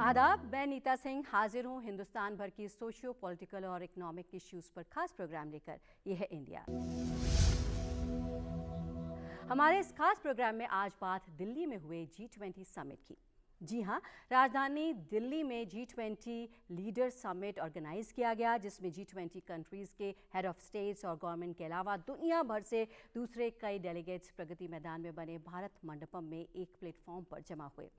आदाब, मैं नीता सिंह हाजिर हूँ हिंदुस्तान भर की सोशियो पॉलिटिकल और इकोनॉमिक इश्यूज पर खास प्रोग्राम लेकर। यह है इंडिया। हमारे इस खास प्रोग्राम में आज बात दिल्ली में हुए G20 समिट की। जी हाँ, राजधानी दिल्ली में G20 लीडर समिट ऑर्गेनाइज किया गया, जिसमें G20 कंट्रीज के हेड ऑफ स्टेट्स और गवर्नमेंट के अलावा दुनिया भर से दूसरे कई डेलीगेट्स प्रगति मैदान में बने भारत मंडपम में एक प्लेटफॉर्म पर जमा हुए।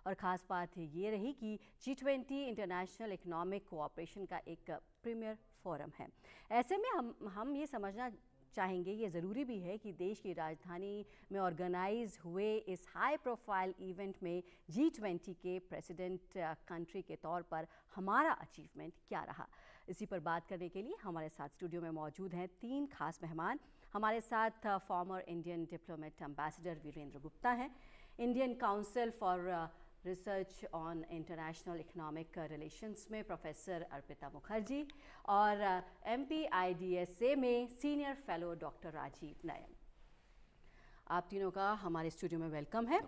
और ख़ास बात ये रही कि G20 इंटरनेशनल इकोनॉमिक कोऑपरेशन का एक प्रीमियर फोरम है। ऐसे में हम ये समझना चाहेंगे, ये ज़रूरी भी है कि देश की राजधानी में ऑर्गेनाइज हुए इस हाई प्रोफाइल इवेंट में G20 के प्रेसिडेंट कंट्री के तौर पर हमारा अचीवमेंट क्या रहा। इसी पर बात करने के लिए हमारे साथ स्टूडियो में मौजूद हैं तीन खास मेहमान। हमारे साथ former Indian diplomat ambassador Virendra Gupta हैं, Indian council for research on international economic relations में प्रोफेसर अर्पिता मुखर्जी और MPIDSA में senior fellow doctor Rajeev Nayan. आप तीनों का हमारे स्टूडियो में वेलकम है।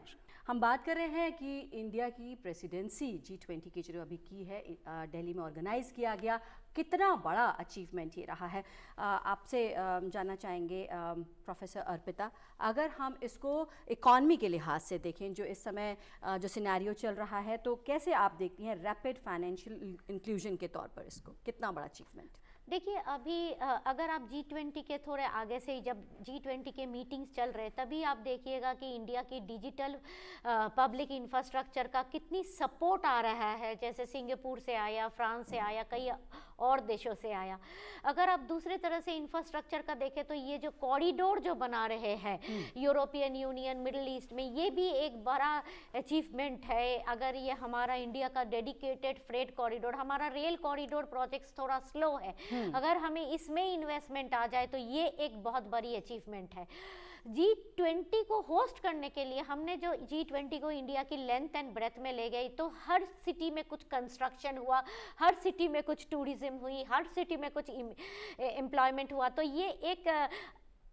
हम बात कर रहे हैं कि इंडिया की प्रेसिडेंसी G20 की जो अभी की है, दिल्ली में ऑर्गेनाइज किया गया, कितना बड़ा अचीवमेंट ये रहा है। आपसे जानना चाहेंगे प्रोफेसर अर्पिता, अगर हम इसको इकॉनमी के लिहाज से देखें, जो इस समय जो सिनेरियो चल रहा है, तो कैसे आप देखती हैं रैपिड फाइनेंशियल इंक्लूजन के तौर पर इसको, कितना बड़ा अचीवमेंट? देखिए, अभी अगर आप G20 के थोड़े आगे से, जब G20 के मीटिंग्स चल रहे तभी आप देखिएगा कि इंडिया की डिजिटल पब्लिक इंफ्रास्ट्रक्चर का कितनी सपोर्ट आ रहा है। जैसे सिंगापुर से आया, फ्रांस से आया, कई और देशों से आया। अगर आप दूसरे तरह से इंफ्रास्ट्रक्चर का देखें तो ये जो कॉरिडोर जो बना रहे हैं यूरोपियन यूनियन, मिडिल ईस्ट में, ये भी एक बड़ा अचीवमेंट है। अगर ये हमारा इंडिया का डेडिकेटेड फ्रेट कॉरिडोर, हमारा रेल कॉरिडोर प्रोजेक्ट्स थोड़ा स्लो है, अगर हमें इसमें इन्वेस्टमेंट आ जाए तो ये एक बहुत बड़ी अचीवमेंट है। G20 को होस्ट करने के लिए हमने जो G20 को इंडिया की लेंथ एंड ब्रेथ में ले गई, तो हर सिटी में कुछ कंस्ट्रक्शन हुआ, हर सिटी में कुछ टूरिज्म हुई, हर सिटी में कुछ एम्प्लॉयमेंट हुआ। तो ये एक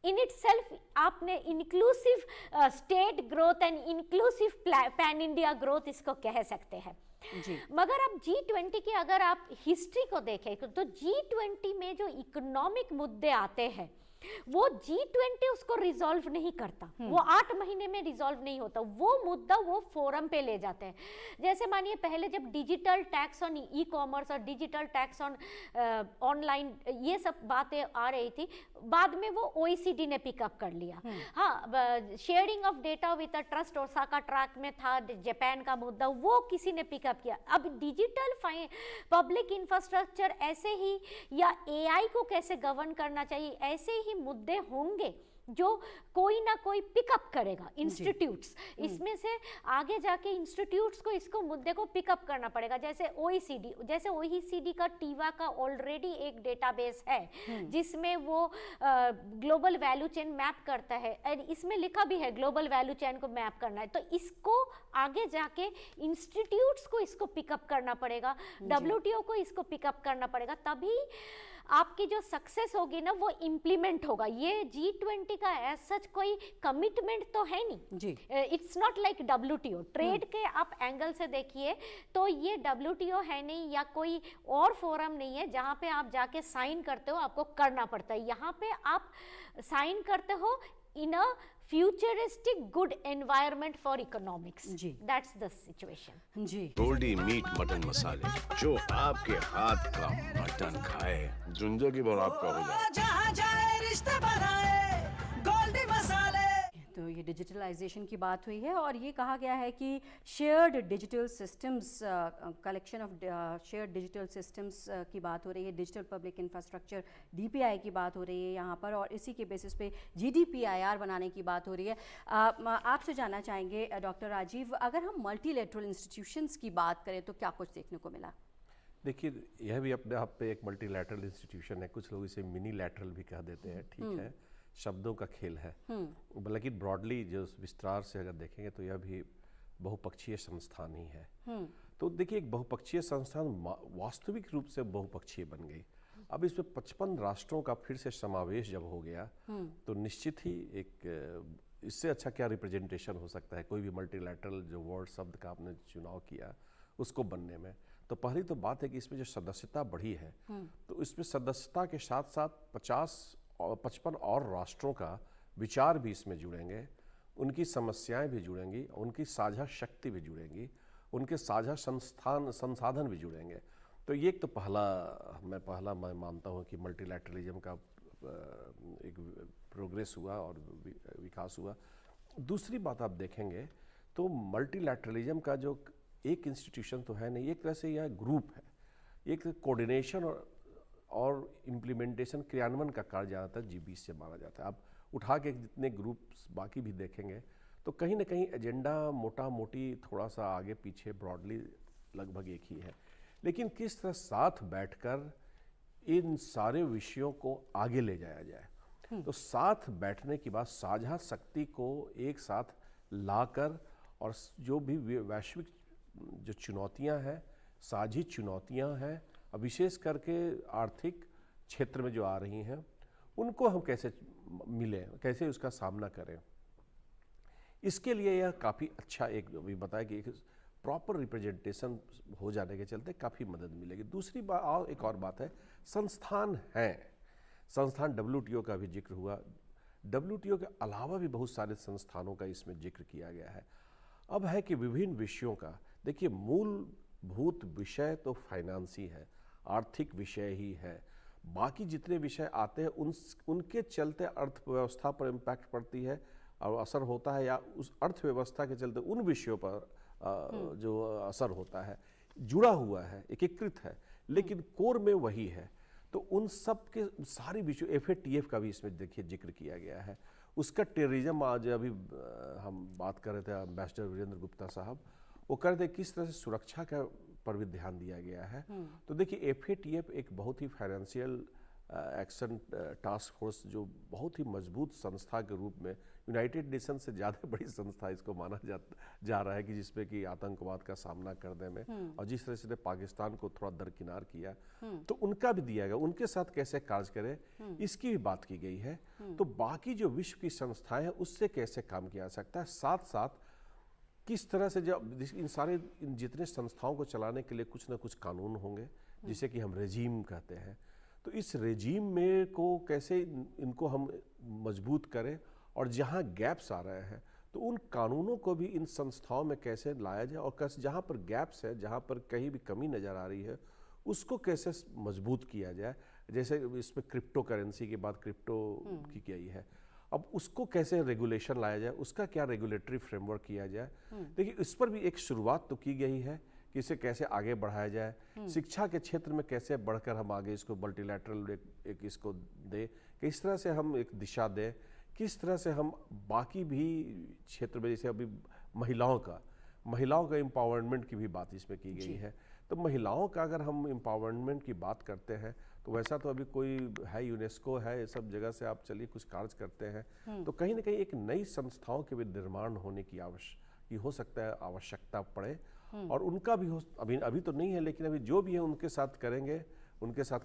इन इट सेल्फ आपने inclusive state growth and inclusive pan India growth इसको कह सकते हैं जी। मगर अब G20 की अगर आप हिस्ट्री को देखें तो G20 में जो इकोनॉमिक मुद्दे आते हैं वो G20 उसको रिजॉल्व नहीं करता, वो 8 महीने में रिजॉल्व नहीं होता। वो मुद्दा वो फोरम पे ले जाते हैं। जैसे मानिए पहले जब digital tax on e commerce और डिजिटल टैक्स ऑन ऑनलाइन ये सब बातें आ रही थी, बाद में वो OECD ने पिकअप कर लिया। हाँ, sharing of data with a trust Osaka track में था जापान का मुद्दा, वो किसी ने पिकअप किया। अब डिजिटल पब्लिक इंफ्रास्ट्रक्चर ऐसे ही, या AI को कैसे गवर्न करना चाहिए, ऐसे ही मुद्दे होंगे जो कोई ना कोई पिकअप करेगा, इंस्टीट्यूट्स। इसमें से आगे जाके इंस्टीट्यूट्स को इसको मुद्दे को पिकअप करना पड़ेगा। जैसे OECD का टीवा का ऑलरेडी एक डेटाबेस है जिसमें वो ग्लोबल वैल्यू चेन मैप करता है, और इसमें लिखा भी है ग्लोबल वैल्यू चेन को मैप करना है। तो इसको आगे जाके इंस्टीट्यूट्स को इसको पिकअप करना पड़ेगा, WTO को इसको पिकअप करना पड़ेगा, तभी आपकी जो सक्सेस होगी ना वो इम्प्लीमेंट होगा। ये G20 का एज सच कोई कमिटमेंट तो है नहीं जी। It's not like WTO। Trade के आप एंगल से देखिए तो ये WTO है नहीं, या कोई और फोरम नहीं है जहां पे आप जाके साइन करते हो, आपको करना पड़ता है। यहाँ पे आप साइन करते हो in a futuristic good environment for economics जी। दैट्स द सिचुएशन जी। गोल्डी मीट मटन मसाले, जो आपके हाथ का मटन खाए जिंदगी भर आपका हो जाए। जहाँ जाए रिश्ते बनाए गोल्डी मसाले। तो ये डिजिटलाइजेशन की बात हुई है और ये कहा गया है कि shared digital systems, collection of shared digital systems की बात हो रही है, डिजिटल पब्लिक इंफ्रास्ट्रक्चर DPI की बात हो रही है यहाँ पर, और इसी के बेसिस पे GDPIR बनाने की बात हो रही है। आपसे जानना चाहेंगे डॉक्टर राजीव, अगर हम मल्टीलेटरल इंस्टीट्यूशंस की बात करें तो क्या कुछ देखने को मिला? देखिए, यह भी अपने आप पे एक मल्टीलैटरल इंस्टीट्यूशन है, कुछ लोग इसे मिनी लैटरल भी कह देते हैं, ठीक है, शब्दों का खेल है। बल्कि ब्रॉडली जो विस्तार से अगर देखेंगे तो यह भी बहुपक्षीय संस्थान ही है। तो देखिए, एक बहुपक्षीय संस्थान वास्तविक रूप से बहुपक्षीय बन गई। अब इसमें 55 राष्ट्रों का फिर से समावेश जब हो गया तो निश्चित ही एक इससे अच्छा क्या रिप्रेजेंटेशन हो सकता है। कोई भी मल्टीलैटरल जो वर्ड शब्द का आपने चुनाव किया उसको बनने में। तो पहली तो बात है कि इसमें जो सदस्यता बढ़ी है, तो इसमें सदस्यता के साथ साथ 55 और राष्ट्रों का विचार भी इसमें जुड़ेंगे, उनकी समस्याएं भी जुड़ेंगी, उनकी साझा शक्ति भी जुड़ेंगी, उनके साझा संसाधन भी जुड़ेंगे। तो ये एक तो पहला मैं मानता हूँ कि मल्टीलैटरलिज्म का एक प्रोग्रेस हुआ और विकास हुआ। दूसरी बात आप देखेंगे तो मल्टीलैटरलिज्म का जो एक इंस्टीट्यूशन तो है नहीं, एक तरह से यह ग्रुप है, एक कोऑर्डिनेशन और इम्प्लीमेंटेशन क्रियान्वयन का कार्य ज़्यादातर G20 से माना जाता है। आप उठा के जितने ग्रुप्स बाकी भी देखेंगे तो कहीं ना कहीं एजेंडा मोटा मोटी थोड़ा सा आगे पीछे ब्रॉडली लगभग एक ही है, लेकिन किस तरह साथ बैठकर इन सारे विषयों को आगे ले जाया जाए। तो साथ बैठने की बात, साझा शक्ति को एक साथ लाकर और जो भी वैश्विक जो चुनौतियां हैं, साझी चुनौतियां हैं, विशेष करके आर्थिक क्षेत्र में जो आ रही हैं, उनको हम कैसे मिलें, कैसे उसका सामना करें, इसके लिए यह काफ़ी अच्छा एक भी बताया कि एक प्रॉपर रिप्रेजेंटेशन हो जाने के चलते काफ़ी मदद मिलेगी। दूसरी बात और एक और बात है, संस्थान हैं, संस्थान WTO का भी जिक्र हुआ, WTO के अलावा भी बहुत सारे संस्थानों का इसमें जिक्र किया गया है। अब है कि विभिन्न विषयों का, देखिए मूलभूत विषय तो फाइनेंस ही है, आर्थिक विषय ही है, बाकी जितने विषय आते हैं उनके चलते अर्थव्यवस्था पर इम्पैक्ट पड़ती है और असर होता है, या उस अर्थव्यवस्था के चलते उन विषयों पर जो असर होता है, जुड़ा हुआ है, एकीकृत है, लेकिन कोर में वही है। तो उन सब के सारे विषय, FATF का भी इसमें देखिए जिक्र किया गया है, उसका टेररिज्म, आज अभी हम बात कर रहे थे एम्बेसडर वीरेंद्र गुप्ता साहब, वो कह रहे थे किस तरह से सुरक्षा का पर भी ध्यान दिया गया है। तो देखिए FATF एक बहुत ही फाइनेंशियल एक्शन टास्क फोर्स, जो बहुत ही मजबूत संस्था के रूप में यूनाइटेड नेशन से ज़्यादा बड़ी संस्था इसको माना जा रहा है कि जिसमें कि आतंकवाद का सामना करने में, और जिस तरह से पाकिस्तान को थोड़ा दरकिनार किया, तो उनका भी दिया गया, उनके साथ कैसे कार्य करें इसकी भी बात की गई है। तो बाकी जो विश्व की संस्थाएं हैं उससे कैसे काम किया जा सकता है, साथ साथ किस तरह से जब इन जितने संस्थाओं को चलाने के लिए कुछ ना कुछ कानून होंगे, जिसे कि हम रेजीम कहते हैं, तो इस रेजीम में को कैसे इनको हम मजबूत करें, और जहाँ गैप्स आ रहे हैं तो उन कानूनों को भी इन संस्थाओं में कैसे लाया जाए, और कैसे जहाँ पर गैप्स है, जहाँ पर कहीं भी कमी नज़र आ रही है, उसको कैसे मजबूत किया जाए। जैसे इसमें क्रिप्टो करेंसी के बाद क्रिप्टो की गई है, अब उसको कैसे रेगुलेशन लाया जाए, उसका क्या रेगुलेटरी फ्रेमवर्क किया जाए। देखिए इस पर भी एक शुरुआत तो की गई है कि इसे कैसे आगे बढ़ाया जाए, शिक्षा के क्षेत्र में कैसे बढ़कर हम आगे इसको मल्टीलैटरल एक इसको दे, किस तरह से हम एक दिशा दें, किस तरह से हम बाकी भी क्षेत्र में, जैसे अभी महिलाओं का एम्पावरमेंट की भी बात इसमें की गई है। तो महिलाओं का अगर हम एम्पावरमेंट की बात करते हैं तो वैसा तो अभी कोई है, यूनेस्को है, ये सब जगह से आप चलिए कुछ कार्य करते हैं, तो कहीं ना कहीं एक नई संस्थाओं के भी निर्माण होने की हो सकता है आवश्यकता पड़े, और उनका भी अभी तो नहीं है, लेकिन अभी जो भी है उनके साथ करेंगे, उनके साथ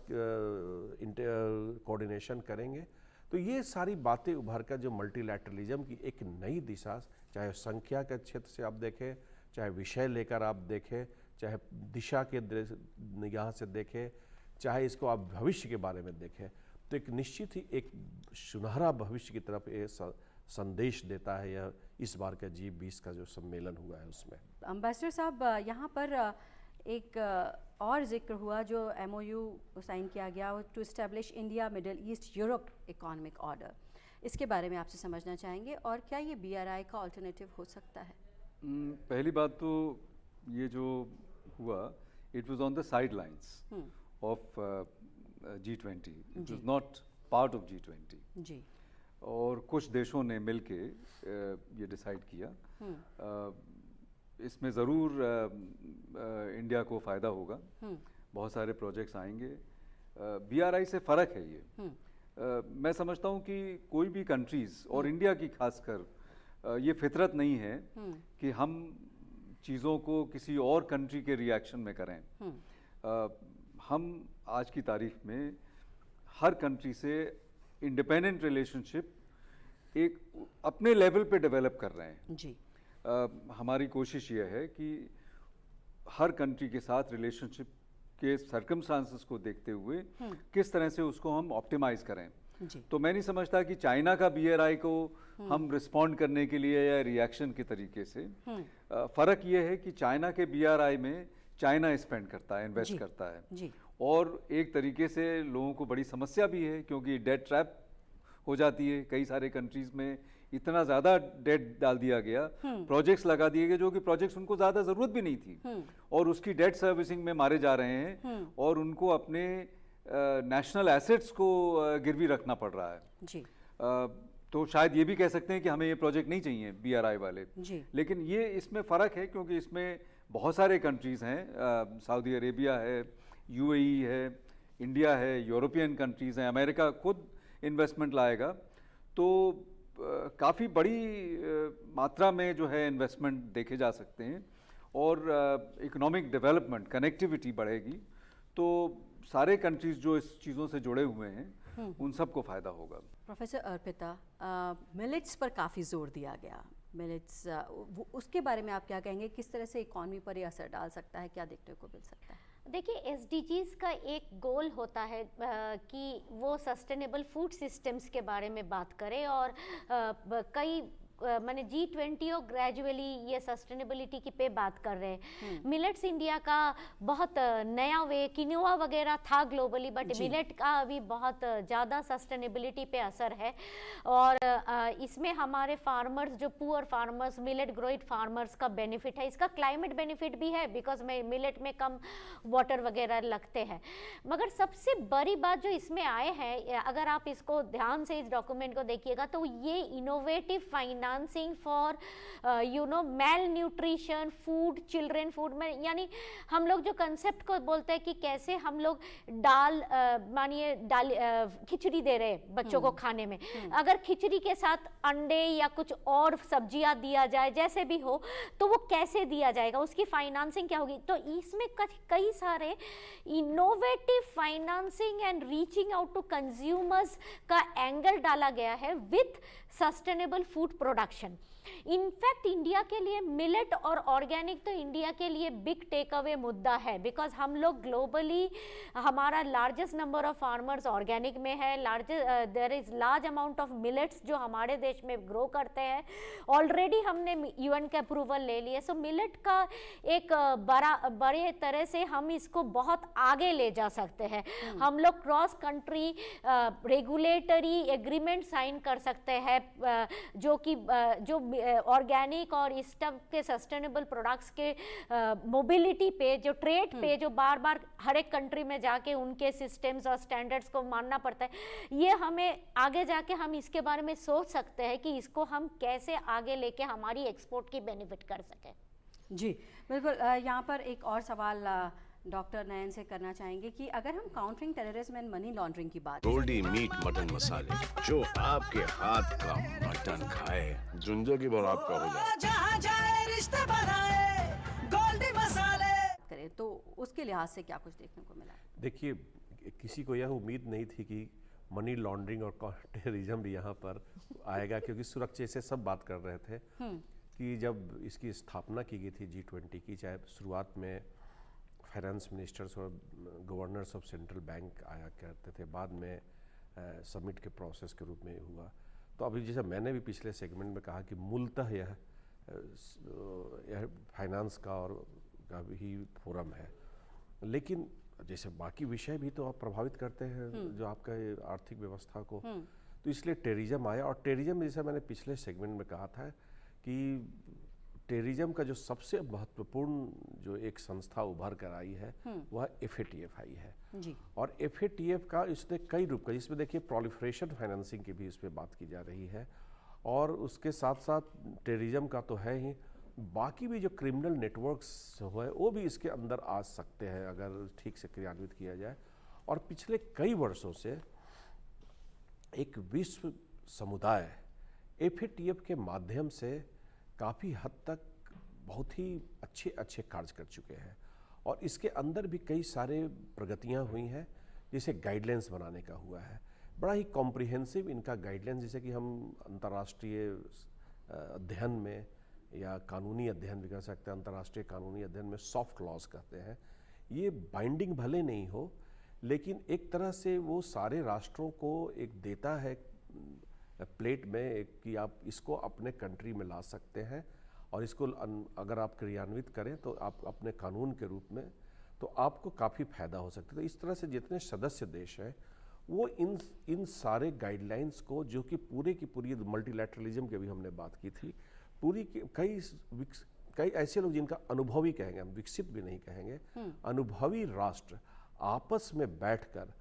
कोऑर्डिनेशन करेंगे। तो ये सारी बातें उभर कर जो मल्टीलैटरलिज्म की एक नई दिशा, चाहे संख्या के क्षेत्र से आप देखें, चाहे विषय लेकर आप देखें, चाहे दिशा के निगाह से देखें, चाहे इसको आप भविष्य के बारे में देखें, तो एक निश्चित ही एक सुनहरा भविष्य की तरफ ये संदेश देता है यह इस बार का G20 का जो सम्मेलन हुआ है उसमें। एम्बेसडर साहब, यहाँ पर एक और जिक्र हुआ जो MOU साइन किया गया, to establish India Middle East Europe economic order, इसके बारे में आपसे समझना चाहेंगे, और क्या ये BRI का अल्टरनेटिव हो सकता है? पहली बात तो ये जो हुआ, it was on the side lines of G20, it was not part of G20 जी, और कुछ देशों ने मिलके ये डिसाइड किया। इसमें ज़रूर इंडिया को फ़ायदा होगा, बहुत सारे प्रोजेक्ट्स आएंगे। BRI से फ़र्क है ये। मैं समझता हूँ कि कोई भी कंट्रीज़ और इंडिया की खासकर ये फितरत नहीं है कि हम चीज़ों को किसी और कंट्री के रिएक्शन में करें। हम आज की तारीख में हर कंट्री से इंडिपेंडेंट रिलेशनशिप एक अपने लेवल पे डेवलप कर रहे हैं जी। हमारी कोशिश ये है कि हर कंट्री के साथ रिलेशनशिप के सर्कमस्टांसेस को देखते हुए किस तरह से उसको हम ऑप्टिमाइज करें। जी। तो मैं नहीं समझता कि चाइना का BRI को हम रिस्पॉन्ड करने के लिए या रिएक्शन के तरीके से, फर्क ये है कि चाइना के BRI में चाइना स्पेंड करता है, इन्वेस्ट करता है। जी। और एक तरीके से लोगों को बड़ी समस्या भी है क्योंकि डेट ट्रैप हो जाती है। कई सारे कंट्रीज में इतना ज़्यादा डेट डाल दिया गया, प्रोजेक्ट्स लगा दिए गए जो कि प्रोजेक्ट्स उनको ज़्यादा ज़रूरत भी नहीं थी, और उसकी डेट सर्विसिंग में मारे जा रहे हैं और उनको अपने नेशनल एसेट्स को गिरवी रखना पड़ रहा है। जी। तो शायद ये भी कह सकते हैं कि हमें ये प्रोजेक्ट नहीं चाहिए BRI वाले। जी। लेकिन ये इसमें फ़र्क है क्योंकि इसमें बहुत सारे कंट्रीज़ हैं, सऊदी अरेबिया है, UAE है, इंडिया है, यूरोपियन कंट्रीज़ हैं, अमेरिका खुद इन्वेस्टमेंट लाएगा। तो काफ़ी बड़ी मात्रा में जो है इन्वेस्टमेंट देखे जा सकते हैं और इकोनॉमिक डेवलपमेंट, कनेक्टिविटी बढ़ेगी। तो सारे कंट्रीज जो इस चीज़ों से जुड़े हुए हैं उन सबको फ़ायदा होगा। प्रोफेसर अर्पिता, मिलेट्स पर काफ़ी जोर दिया गया। मिलेट्स, उसके बारे में आप क्या कहेंगे? किस तरह से इकॉनमी पर ये असर डाल सकता है? क्या देखने को मिल सकता है? देखिए, SDGs का एक गोल होता है कि वो सस्टेनेबल फूड सिस्टम्स के बारे में बात करें और कई माने G20 और ग्रेजुअली ये सस्टेनेबिलिटी की पे बात कर रहे हैं। मिलेट्स इंडिया का बहुत नया वे, किनोआ वगैरह था ग्लोबली, बट मिलेट का अभी बहुत ज़्यादा सस्टेनेबिलिटी पे असर है। और इसमें हमारे फार्मर्स, जो पुअर फार्मर्स, मिलेट ग्रोइड फार्मर्स का बेनिफिट है। इसका क्लाइमेट बेनिफिट भी है बिकॉज मिलेट में कम वाटर वगैरह लगते हैं। मगर सबसे बड़ी बात जो इसमें आए हैं, अगर आप इसको ध्यान से इस डॉक्यूमेंट को देखिएगा, तो ये innovative financing for male nutrition food, children food में, यानी हम लोग जो कंसेप्ट को बोलते हैं कि कैसे हम लोग मानिए दाल खिचड़ी दे रहे हैं बच्चों को खाने में, अगर खिचड़ी के साथ अंडे या कुछ और सब्जियां दिया जाए, जैसे भी हो, तो वो कैसे दिया जाएगा, उसकी फाइनेंसिंग क्या होगी। तो इसमें कई सारे innovative financing and reaching out to consumers का एंगल डाला गया है with sustainable food production. In fact India के लिए मिलेट और ऑर्गेनिक तो इंडिया के लिए बिग टेक अवे मुद्दा है, बिकॉज हम लोग ग्लोबली, हमारा largest number of farmers organic में है, there is large amount of millets जो हमारे देश में ग्रो करते हैं। ऑलरेडी हमने UN का अप्रूवल ले लिया। सो मिलेट का एक बड़े तरह से हम इसको बहुत आगे ले जा सकते हैं। हम लोग cross country regulatory agreement sign कर सकते हैं जो ऑर्गेनिक और इस टाइप के सस्टेनेबल प्रोडक्ट्स के मोबिलिटी पे, जो ट्रेड पे, जो बार बार हर एक कंट्री में जाके उनके सिस्टम्स और स्टैंडर्ड्स को मानना पड़ता है, ये हमें आगे जाके हम इसके बारे में सोच सकते हैं कि इसको हम कैसे आगे लेके हमारी एक्सपोर्ट की बेनिफिट कर सकें। जी बिल्कुल। यहाँ पर एक और सवाल डॉक्टर नयन से करना चाहेंगे कि अगर हम countering terrorism and money laundering की बात, गोल्डी मीट मटन मसाले, जो आपके हाथ का मटन खाए जिंदगी भर आपका हो जाए। जहाँ जाए रिश्ते बनाए गोल्डी मसाले करें तो उसके लिहाज से क्या कुछ देखने को मिला? देखिए, किसी को यह उम्मीद नहीं थी कि मनी लॉन्ड्रिंग और टेररिज्म भी यहाँ पर आएगा, क्योंकि सुरक्षा से सब बात कर रहे थे कि जब इसकी स्थापना की गई थी G20 की, चाहे शुरुआत में फाइनेंस मिनिस्टर्स और गवर्नर्स ऑफ सेंट्रल बैंक आया करते थे, बाद में समिट के प्रोसेस के रूप में हुआ। तो अभी जैसे मैंने भी पिछले सेगमेंट में कहा कि मूलतः यह फाइनेंस का और का ही फोरम है, लेकिन जैसे बाकी विषय भी तो आप प्रभावित करते हैं जो आपका आर्थिक व्यवस्था को, तो इसलिए टेररिज्म आया। और टेररिज्म, जैसे मैंने पिछले सेगमेंट में कहा था कि टेररिज्म का जो सबसे महत्वपूर्ण जो एक संस्था उभर कर आई है वह FATF आई है जी। और FATF का इसने कई रूप का, जिसमें देखिए प्रोलिफरेशन फाइनेंसिंग की भी इस पर बात की जा रही है, और उसके साथ साथ टेररिज्म का तो है ही, बाकी भी जो क्रिमिनल नेटवर्क्स हुए वो भी इसके अंदर आ सकते हैं अगर ठीक से क्रियान्वित किया जाए। और पिछले कई वर्षों से एक विश्व समुदाय FATF के माध्यम से काफ़ी हद तक बहुत ही अच्छे कार्य कर चुके हैं, और इसके अंदर भी कई सारे प्रगतियां हुई हैं। जैसे गाइडलाइंस बनाने का हुआ है, बड़ा ही कॉम्प्रिहेंसिव इनका गाइडलाइंस, जैसे कि हम अंतर्राष्ट्रीय अध्ययन में या कानूनी अध्ययन भी कह सकते हैं, अंतर्राष्ट्रीय कानूनी अध्ययन में सॉफ्ट लॉज कहते हैं, ये बाइंडिंग भले नहीं हो लेकिन एक तरह से वो सारे राष्ट्रों को एक देता है प्लेट में कि आप इसको अपने कंट्री में ला सकते हैं और इसको अगर आप क्रियान्वित करें तो आप अपने कानून के रूप में तो आपको काफ़ी फायदा हो सकता है। तो इस तरह से जितने सदस्य देश हैं वो इन सारे गाइडलाइंस को, जो कि पूरे की पूरी मल्टीलैटरलिज्म की भी हमने बात की थी, पूरी कई ऐसे लोग जिनका अनुभवी कहेंगे, हम विकसित भी नहीं कहेंगे, अनुभवी राष्ट्र आपस में बैठकर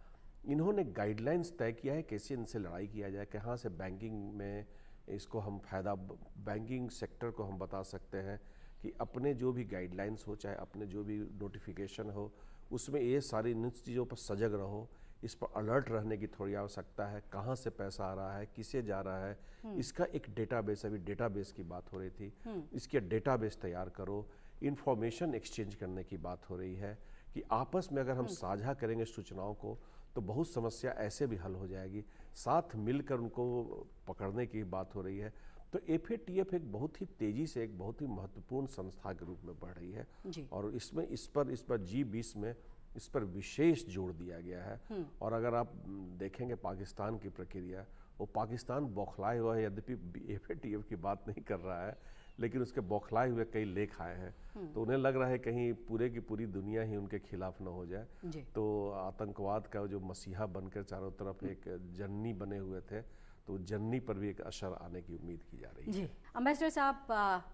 इन्होंने गाइडलाइंस तय किया है कैसे इनसे लड़ाई किया जाए, कहाँ से बैंकिंग में इसको हम फायदा, बैंकिंग सेक्टर को हम बता सकते हैं कि अपने जो भी गाइडलाइंस हो, चाहे अपने जो भी नोटिफिकेशन हो, उसमें ये सारी इन चीज़ों पर सजग रहो, इस पर अलर्ट रहने की थोड़ी आवश्यकता है, कहाँ से पैसा आ रहा है, किसे जा रहा है, इसका एक डेटाबेस, अभी डेटाबेस की बात हो रही थी, इसके डेटाबेस तैयार करो, इंफॉर्मेशन एक्सचेंज करने की बात हो रही है कि आपस में अगर हम साझा करेंगे सूचनाओं को तो बहुत समस्या ऐसे भी हल हो जाएगी, साथ मिलकर उनको पकड़ने की बात हो रही है। तो FATF एक बहुत ही तेज़ी से एक बहुत ही महत्वपूर्ण संस्था के रूप में बढ़ रही है और इसमें इस पर G20 में इस पर विशेष जोर दिया गया है। और अगर आप देखेंगे पाकिस्तान की प्रक्रिया, वो पाकिस्तान बौखलाए हुआ है, यद्यपि FATF की बात नहीं कर रहा है लेकिन उसके बौखलाए हुए कई लेख आए हैं, तो उन्हें लग रहा है कहीं पूरे की पूरी दुनिया ही उनके खिलाफ न हो जाए। तो आतंकवाद का जो मसीहा बनकर चारों तरफ एक जन्नी बने हुए थे, तो जन्नी पर भी एक असर आने की उम्मीद की जा रही है। जी अम्बेसडर साहब,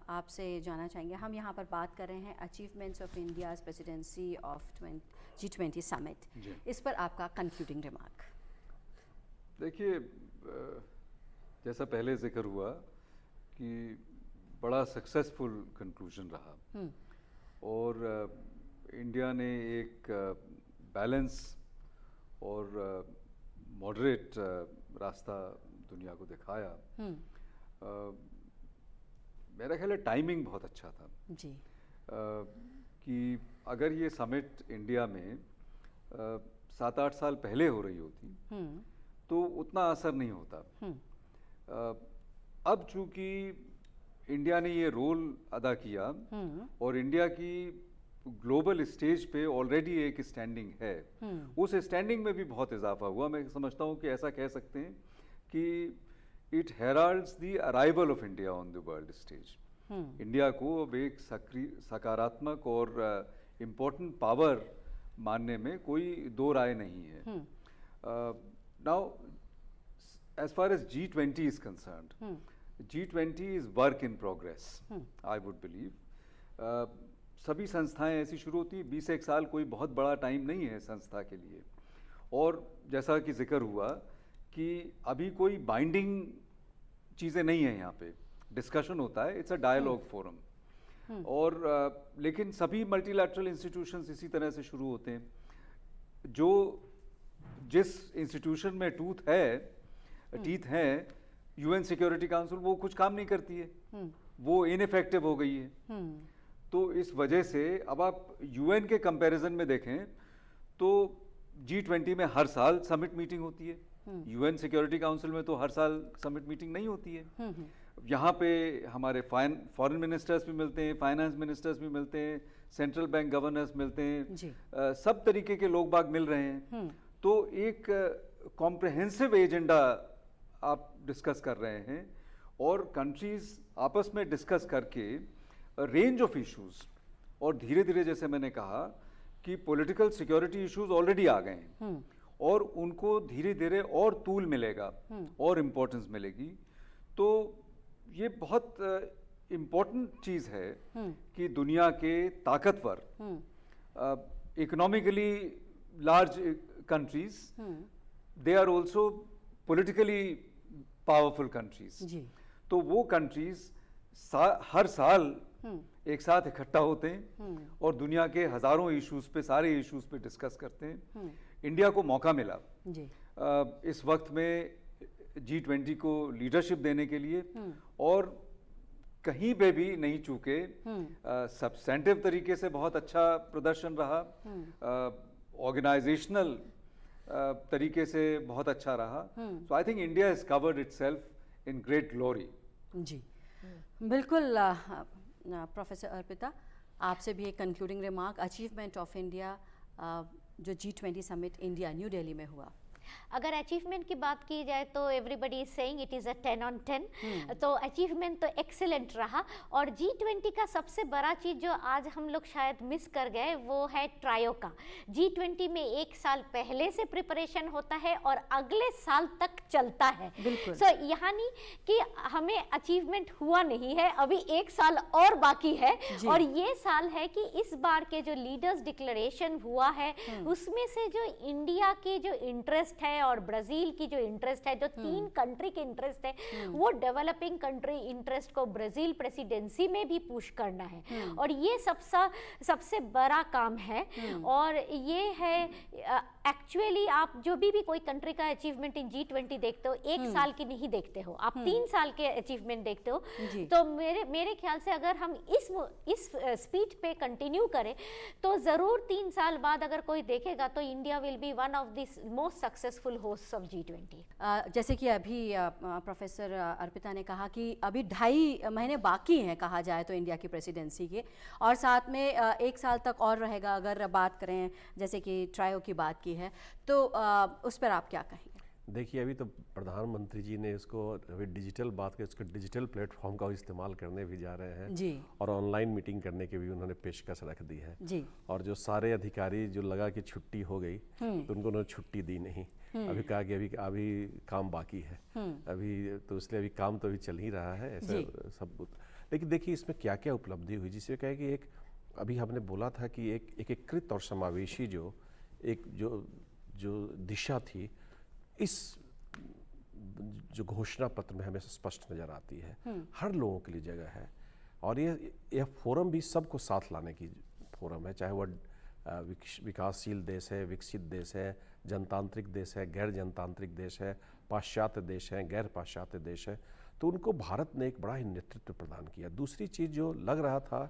आपसे जानना चाहेंगे, हम यहाँ पर बात कर रहे हैं achievements of India's presidency of G20 summit, इस पर आपका कंक्लूडिंग रिमार्क। देखिए, जैसा पहले जिक्र हुआ कि बड़ा सक्सेसफुल कंक्लूजन रहा और इंडिया ने एक बैलेंस और मॉडरेट रास्ता दुनिया को दिखाया। मेरा ख्याल है टाइमिंग बहुत अच्छा था जी, कि अगर ये समिट इंडिया में 7-8 साल पहले हो रही होती तो उतना असर नहीं होता। अब चूंकि इंडिया ने ये रोल अदा किया और इंडिया की ग्लोबल स्टेज पे ऑलरेडी एक स्टैंडिंग है, उस स्टैंडिंग में भी बहुत इजाफा हुआ। मैं समझता हूँ कि ऐसा कह सकते हैं कि it heralds the arrival of India on the world stage. India को अब एक सकारात्मक और इम्पोर्टेंट पावर मानने में कोई दो राय नहीं है। Now as far as G20 is concerned, G20 is work in progress, I would believe. सभी संस्थाएं ऐसी शुरू होती है, 20 एक साल कोई बहुत बड़ा टाइम नहीं है संस्था के लिए। और जैसा कि जिक्र हुआ कि अभी कोई बाइंडिंग चीज़ें नहीं है, यहाँ पे डिस्कशन होता है, इट्स अ डायलॉग फोरम। और लेकिन सभी मल्टीलैटरल इंस्टीट्यूशंस इसी तरह से शुरू होते हैं। जो जिस इंस्टीट्यूशन में टीथ है, UN सिक्योरिटी काउंसिल, वो कुछ काम नहीं करती है, वो इनइफेक्टिव हो गई है। तो इस वजह से अब आप UN के कंपैरिजन में देखें तो G20 में हर साल समिट मीटिंग होती है, UN सिक्योरिटी काउंसिल में तो हर साल समिट मीटिंग नहीं होती है। यहाँ पे हमारे फॉरेन मिनिस्टर्स भी मिलते हैं, फाइनेंस मिनिस्टर्स भी मिलते हैं, सेंट्रल बैंक गवर्नर्स मिलते हैं, सब तरीके के लोग बाग मिल रहे हैं। तो एक कॉम्प्रहेंसिव एजेंडा आप डिस्कस कर रहे हैं और कंट्रीज आपस में डिस्कस करके रेंज ऑफ इश्यूज, और धीरे धीरे जैसे मैंने कहा कि पॉलिटिकल सिक्योरिटी इश्यूज ऑलरेडी आ गए हैं और उनको धीरे धीरे और तूल मिलेगा और इम्पोर्टेंस मिलेगी। तो ये बहुत इम्पोर्टेंट चीज़ है कि दुनिया के ताकतवर economically large countries, they are also politically powerful countries. तो वो कंट्रीज हर साल एक साथ इकट्ठा होते हैं और दुनिया के हजारों इश्यूज पे, सारे इश्यूज पे डिस्कस करते हैं। इंडिया को मौका मिला इस वक्त में G20 को लीडरशिप देने के लिए, और कहीं पे भी नहीं चूके, सब्सटेंटिव तरीके से बहुत अच्छा प्रदर्शन रहा, ऑर्गेनाइजेशनल तरीके से बहुत अच्छा रहा। So I think India has covered itself in great glory. जी बिल्कुल प्रोफेसर अर्पिता, आपसे भी एक concluding remark, achievement of India जो G20 summit India new Delhi में हुआ। अगर अचीवमेंट की बात की जाए तो everybody is saying it is a 10 on 10, तो अचीवमेंट तो एक्सेलेंट रहा। और G20 का सबसे बड़ा चीज़ जो आज हम लोग शायद मिस कर गए वो है ट्रायो का। G20 में एक साल पहले से प्रिपरेशन होता है और अगले साल तक चलता है। बिल्कुल। सो यानी कि हमें अचीवमेंट हुआ नहीं है, अभी एक साल और बाकी है। और ये साल है कि इस बार के जो लीडर्स डिक्लेरेशन हुआ है उसमें से जो इंडिया की जो इंटरेस्ट है और ब्राजील की जो इंटरेस्ट है, जो 3 कंट्री के इंटरेस्ट है, वो डेवलपिंग कंट्री इंटरेस्ट को ब्राजील प्रेसिडेंसी में भी पुश करना है। और ये सबसे बड़ा काम है। और ये है एक्चुअली आप जो भी कोई कंट्री का अचीवमेंट इन G20 देखते हो, एक साल की नहीं देखते हो, आप 3 साल के अचीवमेंट देखते हो। तो मेरे ख्याल से अगर हम इस स्पीड पे कंटिन्यू करें तो ज़रूर 3 साल बाद अगर कोई देखेगा तो India will be one of the most successful host of G20। जैसे कि अभी प्रोफेसर अर्पिता ने कहा कि अभी 2.5 महीने बाकी हैं कहा जाए तो इंडिया की प्रेसिडेंसी के, और साथ में 1 साल तक और रहेगा अगर बात करें जैसे कि ट्रायो की बात की है, तो उस पर आप क्या कहेंगे? देखिए, अभी तो प्रधानमंत्री जी ने इसको अभी डिजिटल बात के उसके डिजिटल प्लेटफॉर्म का इस्तेमाल करने भी जा रहे हैं जी। और ऑनलाइन मीटिंग करने की भी उन्होंने पेशकश रख दी है जी। और जो सारे अधिकारी जो लगा कि छुट्टी हो गई तो उनको उन्होंने छुट्टी दी नहीं, अभी कहा कि अभी काम बाकी है, अभी तो इसलिए अभी काम तो अभी चल ही रहा है ऐसा सब। लेकिन देखिए इसमें क्या क्या उपलब्धि हुई, जिससे कहे कि एक अभी हमने बोला था कि एक एकीकृत और समावेशी जो दिशा थी इस जो घोषणा पत्र में हमें स्पष्ट नज़र आती है, हर लोगों के लिए जगह है। और यह फोरम भी सबको साथ लाने की फोरम है, चाहे वह विकासशील देश है, विकसित देश है, जनतांत्रिक देश है, गैर जनतांत्रिक देश है, पाश्चात्य देश है, गैर पाश्चात्य देश है, तो उनको भारत ने एक बड़ा ही नेतृत्व प्रदान किया। दूसरी चीज़ जो लग रहा था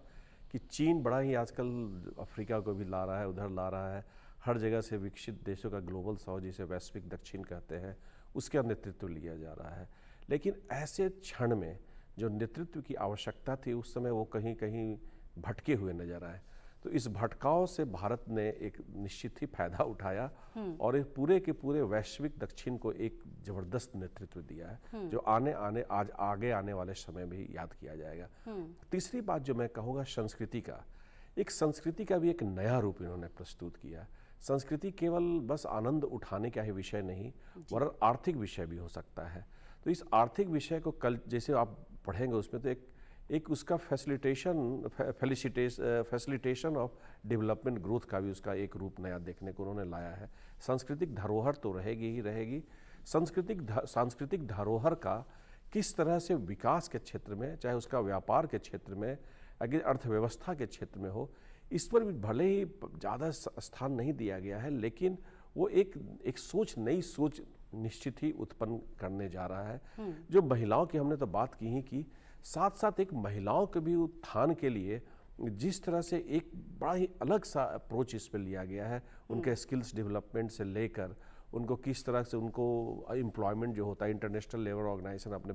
कि चीन बड़ा ही आजकल अफ्रीका को भी ला रहा है, उधर ला रहा है, हर जगह से विकसित देशों का ग्लोबल साउथ जिसे वैश्विक दक्षिण कहते हैं उसका नेतृत्व लिया जा रहा है। लेकिन ऐसे क्षण में जो नेतृत्व की आवश्यकता थी उस समय वो कहीं कहीं भटके हुए नजर आए। तो इस भटकाव से भारत ने एक निश्चित ही फायदा उठाया और इस पूरे के पूरे वैश्विक दक्षिण को एक जबरदस्त नेतृत्व दिया है जो आगे आने वाले समय में ही याद किया जाएगा। तीसरी बात जो मैं कहूँगा संस्कृति का भी एक नया रूप इन्होंने प्रस्तुत किया। संस्कृति केवल बस आनंद उठाने का ही विषय नहीं वरन आर्थिक विषय भी हो सकता है। तो इस आर्थिक विषय को कल जैसे आप पढ़ेंगे उसमें तो एक उसका फैसिलिटेशन ऑफ डेवलपमेंट ग्रोथ का भी उसका एक रूप नया देखने को उन्होंने लाया है। सांस्कृतिक धरोहर तो रहेगी ही रहेगी, सांस्कृतिक धरोहर का किस तरह से विकास के क्षेत्र में, चाहे उसका व्यापार के क्षेत्र में, अगर अर्थव्यवस्था के क्षेत्र में हो, इस पर भी भले ही ज़्यादा स्थान नहीं दिया गया है, लेकिन वो एक नई सोच निश्चित ही उत्पन्न करने जा रहा है। जो महिलाओं की हमने तो बात की ही की, साथ साथ एक महिलाओं के भी उत्थान के लिए जिस तरह से एक बड़ा ही अलग सा अप्रोच इस पर लिया गया है, उनके स्किल्स डेवलपमेंट से लेकर उनको किस तरह से उनको एम्प्लॉयमेंट जो होता है, इंटरनेशनल लेबर ऑर्गेनाइजेशन आपने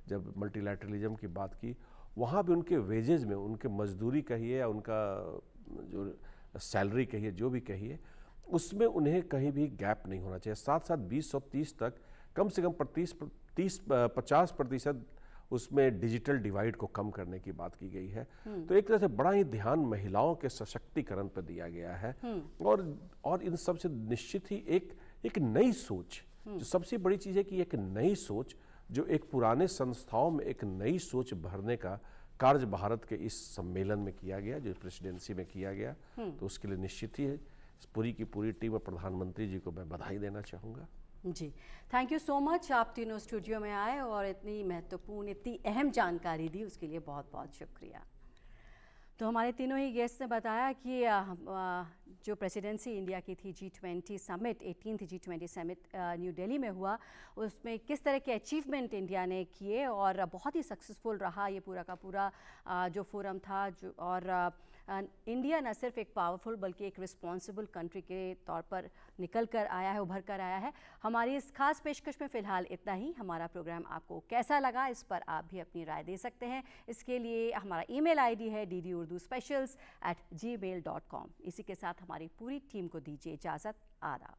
जब मल्टीलैटरलिज्म की बात की, वहाँ भी उनके वेजेस में, उनके मजदूरी कहिए या उनका जो सैलरी कहिए, जो भी कहिए, उसमें उन्हें कहीं भी गैप नहीं होना चाहिए। साथ साथ 2030 तक कम से कम 50% उसमें डिजिटल डिवाइड को कम करने की बात की गई है। तो एक तरह से बड़ा ही ध्यान महिलाओं के सशक्तिकरण पर दिया गया है और इन सब से निश्चित ही एक नई सोच, जो सबसे बड़ी चीज़ है कि एक नई सोच जो एक पुराने संस्थाओं में एक नई सोच भरने का कार्य भारत के इस सम्मेलन में किया गया, जो प्रेसिडेंसी में किया गया। तो उसके लिए निश्चित ही पूरी की पूरी टीम और प्रधानमंत्री जी को मैं बधाई देना चाहूँगा। जी, थैंक यू सो मच, आप तीनों स्टूडियो में आए और इतनी महत्वपूर्ण, इतनी अहम जानकारी दी, उसके लिए बहुत बहुत शुक्रिया। तो हमारे तीनों ही गेस्ट ने बताया कि जो प्रेसिडेंसी इंडिया की थी G20 summit, 18th G20 summit new Delhi में हुआ, उसमें किस तरह के अचीवमेंट इंडिया ने किए और बहुत ही सक्सेसफुल रहा ये पूरा का पूरा जो फोरम था। और इंडिया न सिर्फ एक पावरफुल बल्कि एक रिस्पॉन्सिबल कंट्री के तौर पर निकल कर आया है, उभर कर आया है। हमारी इस खास पेशकश में फ़िलहाल इतना ही। हमारा प्रोग्राम आपको कैसा लगा इस पर आप भी अपनी राय दे सकते हैं। इसके लिए हमारा ईमेल आईडी है ddurduspecials@gmail.com। इसी के साथ हमारी पूरी टीम को दीजिए इजाज़त। आदाब।